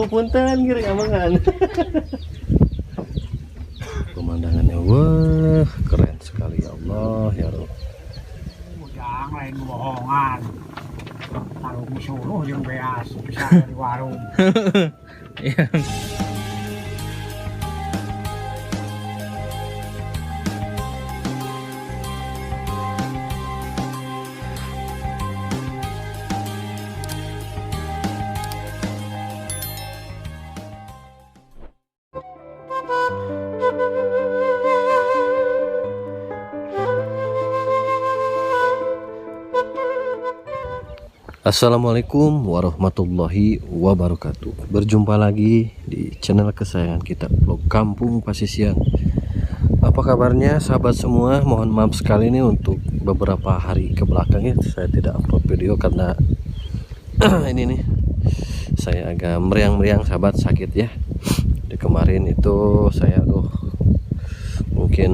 punten kira amangan. Pemandangannya wah keren sekali ya Allah ya Rob. Jangan lain bohongan. Taruh musuh yang beas bisa di warung. Iya. Assalamualaikum warahmatullahi wabarakatuh. Berjumpa lagi di channel kesayangan kita, vlog Kampung Pasisian. Apa kabarnya sahabat semua? Mohon maaf sekali nih untuk beberapa hari ke belakangnya saya tidak upload video karena ini nih saya agak meriang-meriang sahabat, sakit ya. Di kemarin itu saya mungkin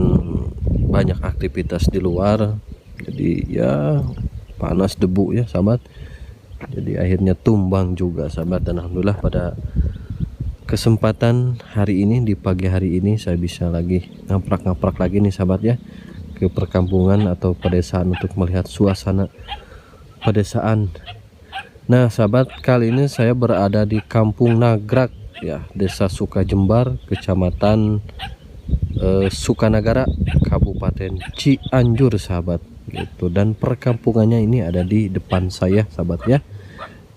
banyak aktivitas di luar, jadi ya panas debu ya sahabat. Jadi akhirnya tumbang juga sahabat, dan alhamdulillah pada kesempatan hari ini, di pagi hari ini saya bisa lagi ngaprak-ngaprak lagi nih sahabat ya, ke perkampungan atau pedesaan untuk melihat suasana pedesaan. Nah sahabat, kali ini saya berada di Kampung Nagrak ya, Desa Sukajembar, Kecamatan Sukanagara, Kabupaten Cianjur sahabat gitu. Dan perkampungannya ini ada di depan saya sahabat ya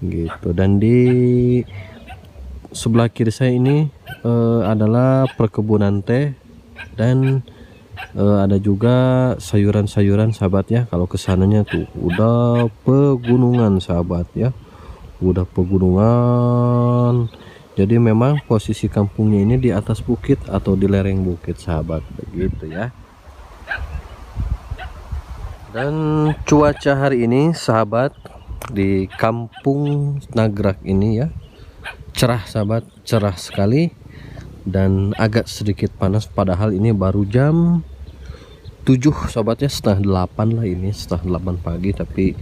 gitu. Dan di sebelah kiri saya ini adalah perkebunan teh, dan ada juga sayuran-sayuran sahabat ya. Kalau kesananya tuh udah pegunungan sahabat ya, udah pegunungan. Jadi memang posisi kampungnya ini di atas bukit atau di lereng bukit sahabat begitu ya. Dan cuaca hari ini sahabat di Kampung Nagrak ini ya cerah sahabat, cerah sekali dan agak sedikit panas, padahal ini baru jam 7 sahabat ya, setengah 8 lah, ini setengah 8 pagi, tapi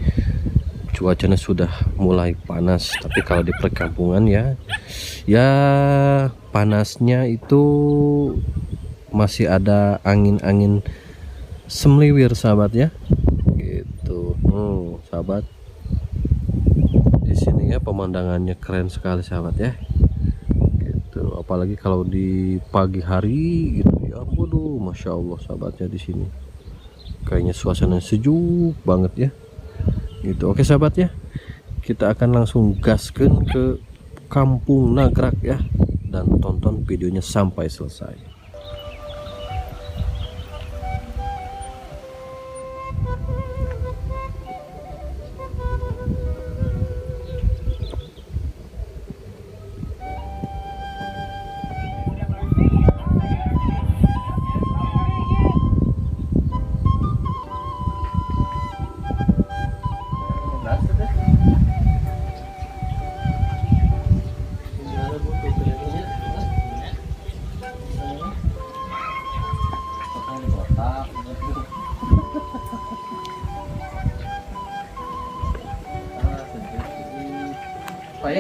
cuacanya sudah mulai panas. Tapi kalau di perkampungan ya panasnya itu masih ada angin-angin semliwir sahabat ya gitu. Sahabat, di sini ya pemandangannya keren sekali sahabat ya gitu. Apalagi kalau di pagi hari gitu ya, waduh masya Allah sahabatnya, di sini kayaknya suasana sejuk banget ya gitu. Oke sahabat ya, kita akan langsung gaskan ke Kampung Nagrak ya, dan tonton videonya sampai selesai.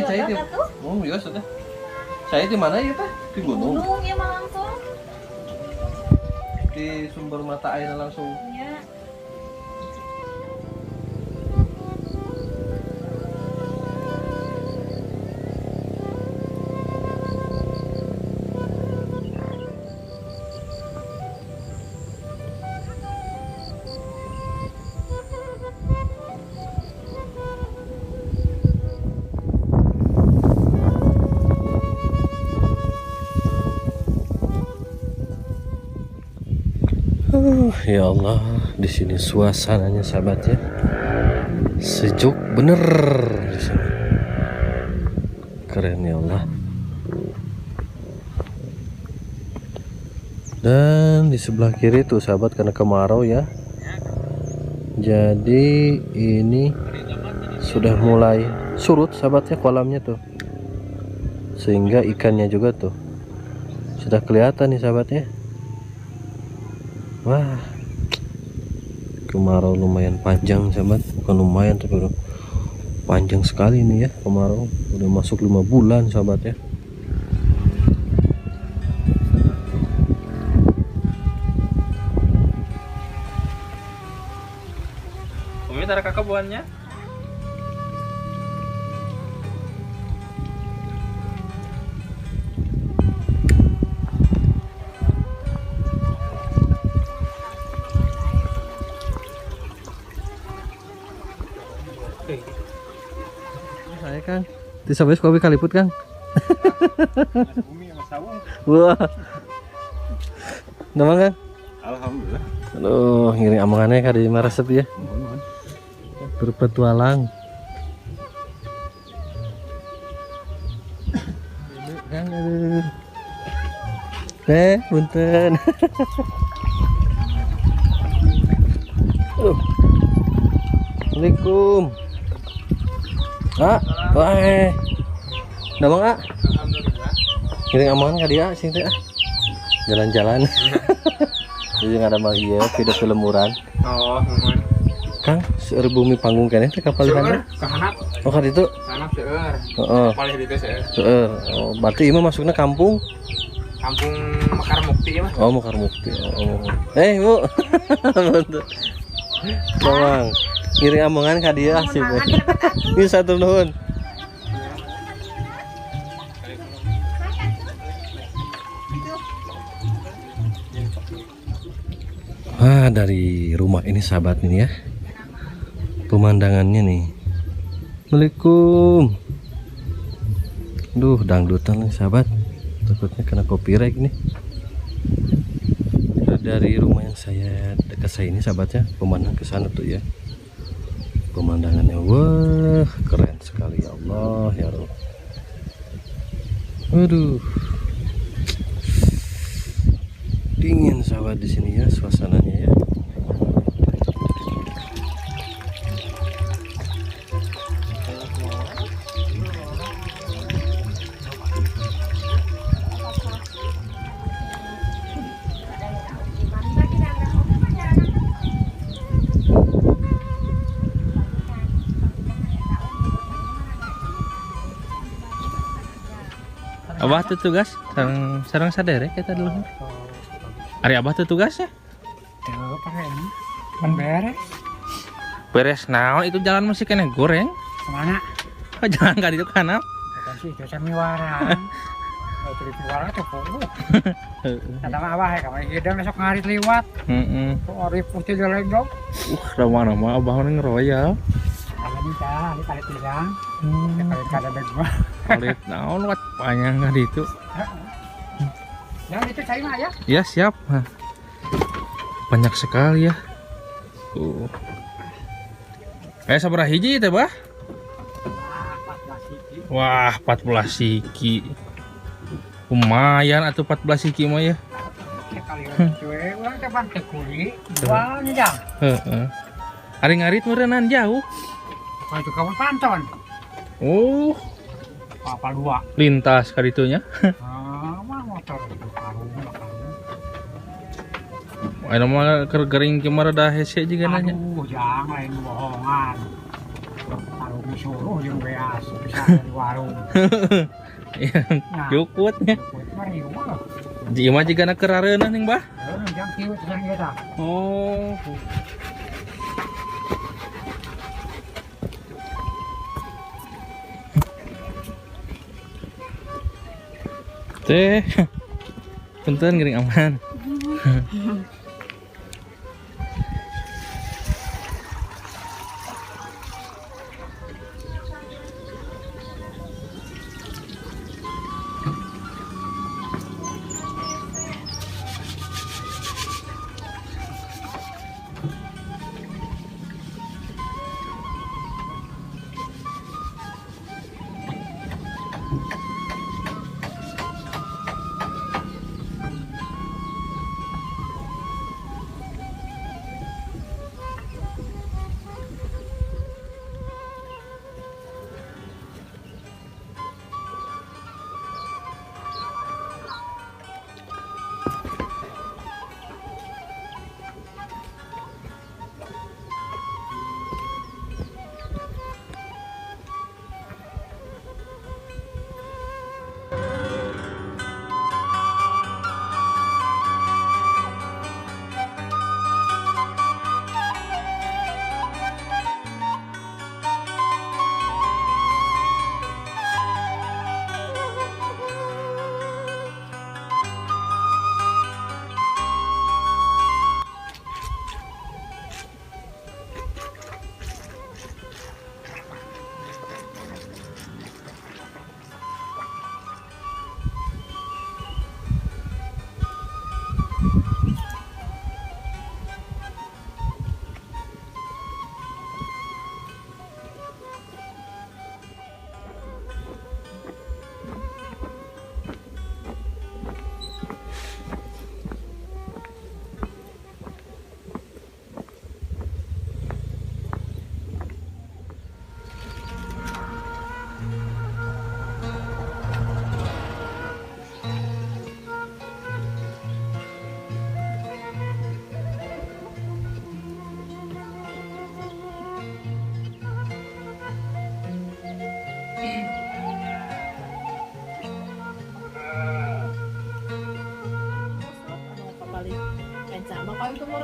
Saya di ya sudah. Saya di mana ya teh? Di gunung. Gunung ya mah langsung. Di sumber mata air langsung. Ya. Ya Allah, di sini suasananya sahabat ya, sejuk bener di sini. Keren ya Allah. Dan di sebelah kiri tuh sahabat, karena kemarau ya, jadi ini sudah mulai surut sahabat ya kolamnya tuh, sehingga ikannya juga tuh sudah kelihatan nih sahabat ya. Wah, kemarau lumayan panjang sahabat, bukan lumayan tapi udah panjang sekali nih ya kemarau, udah masuk 5 bulan sahabat ya. ribuannya. Saya Kang, disabes kopi kaliput Kang. Bumi sama sawung. Wah. Nama Kang? Alhamdulillah. Aduh, ngiring amangannya kali resep ya. Berpetualang. Kang, aduh. Punten. Assalamualaikum. Wah. Nama Kak? Alhamdulillah. Ngiring amangan ka dia sing teh. Jalan-jalan. Jadi nggak ada mah iya video filmuran. Oh, teman. Kang, seueur bumi panggung kene teh kapalihan. Kahanap. Oh, ka ditu. Kahanap seueur. Heeh. Palih di teh seueur. Seueur. Oh, berarti ieu mah masukna kampung. Kampung Mekar Mukti mah. Oh, Mekar Mukti. Oh. Bu. Mantap. Bang, ngiring amongan ka dia sih. Ini satu nuhun. Dari rumah ini sahabat ini ya. Pemandangannya nih. Assalamualaikum. Duh, dangdutan nih sahabat. Takutnya kena copyright nih. Dari rumah yang saya dekat saya ini sahabatnya, pemandangan ke sana tuh ya. Pemandangannya wah, keren sekali ya Allah ya Rabb. Aduh. Dingin sahabat di sini ya suasananya ya. Abah tuh tugas sarang sadere kita dulu. Ari abah tuh tugasnya. Tuh pakai ini. Kan beres. Beres naon itu jalan masih kena goreng. Kemana? Oh, jalan ka ditu kana. Bukan sih, itu samiwara. Kalau tuh samiwara tuh puluh. Kata mah abah ya, kamar hidang besok ngarit liwat. Tuh ori putih jelek dong. Ramah-ramah abah ngeroyal. Ada nih kah, ini kali pisang. Kali kada degma. Kalit naon wat panjang ka ditu. Yang itu cari mah ya. Ya siap. Banyak sekali ya. Sabaraha hiji teh, Bah? Wah, 14 siki. Lumayan atuh 14 siki mah ya. Kali cuy, urang teh pan teh kuli. Jualnya jang. Heeh. Ari ngarit meureunnan jauh. Kalau itu kawan panton. Oh, Apa dua? lintas ka ditunya. Mah motor itu karung. Aya mah keur gering kemana dah hese juga nanya. Aduh, jang lain bohongan. Karung disuruh jeung beas bisa di warung. Iya, cukutnya. Mari mah. Ji mah jigana kerareunah ning, Bah. Jang kieu teh kita. Oh. Teh. Punten gering aman.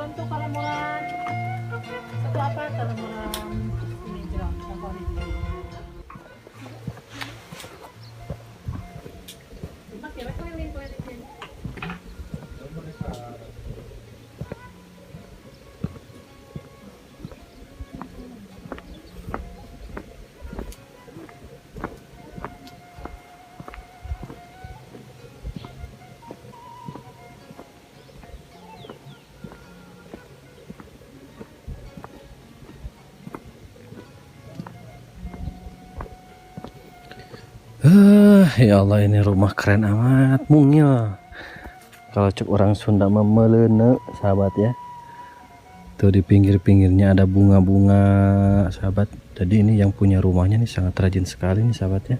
untuk kalamuran satu apa kalamuran ini jeram favorit. Kira keliling. Ya Allah, ini rumah keren amat, mungil. Kalau cek orang Sunda memelene, sahabat ya. Tuh di pinggir-pinggirnya ada bunga-bunga, sahabat. Jadi ini yang punya rumahnya nih sangat rajin sekali nih, sahabat ya.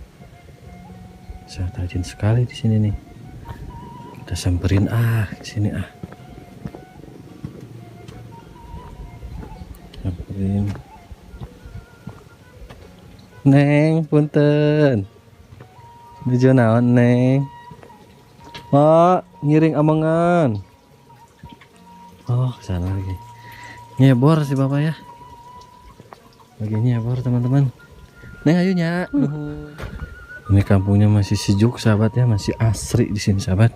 Sangat rajin sekali di sini nih. Kita samperin ke sini Samperin. Neng, punten. Nuju naon, Neng? Oh, ngiring amangan. Oh, kesana lagi. Nyebor si bapak ya. Lagi nyebor teman-teman. Neng, ayo nya. Ini kampungnya masih sejuk, sahabat ya, masih asri di sini, sahabat.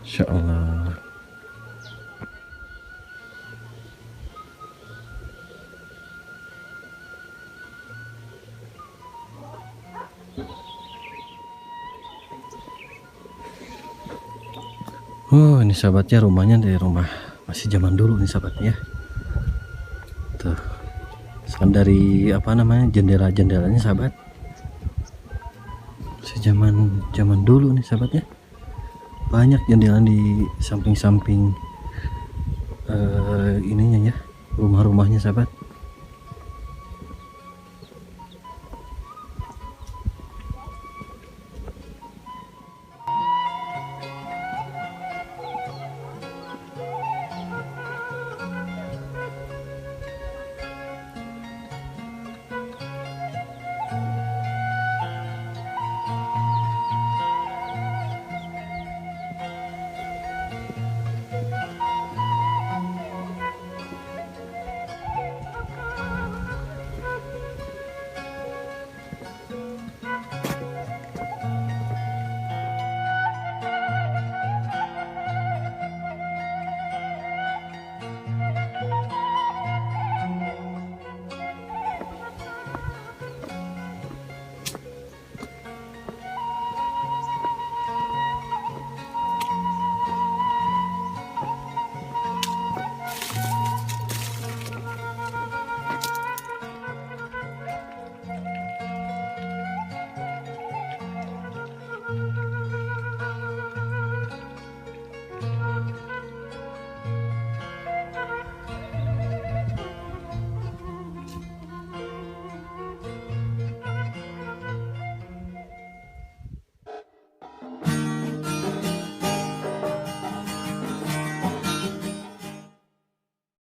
Insya Allah. Ini sahabatnya rumahnya dari rumah masih zaman dulu nih sahabatnya. Tuh, dari apa namanya jendela-jendelanya sahabat. Masih zaman dulu nih sahabatnya. Banyak jendela di samping-samping ininya ya, rumah-rumahnya sahabat.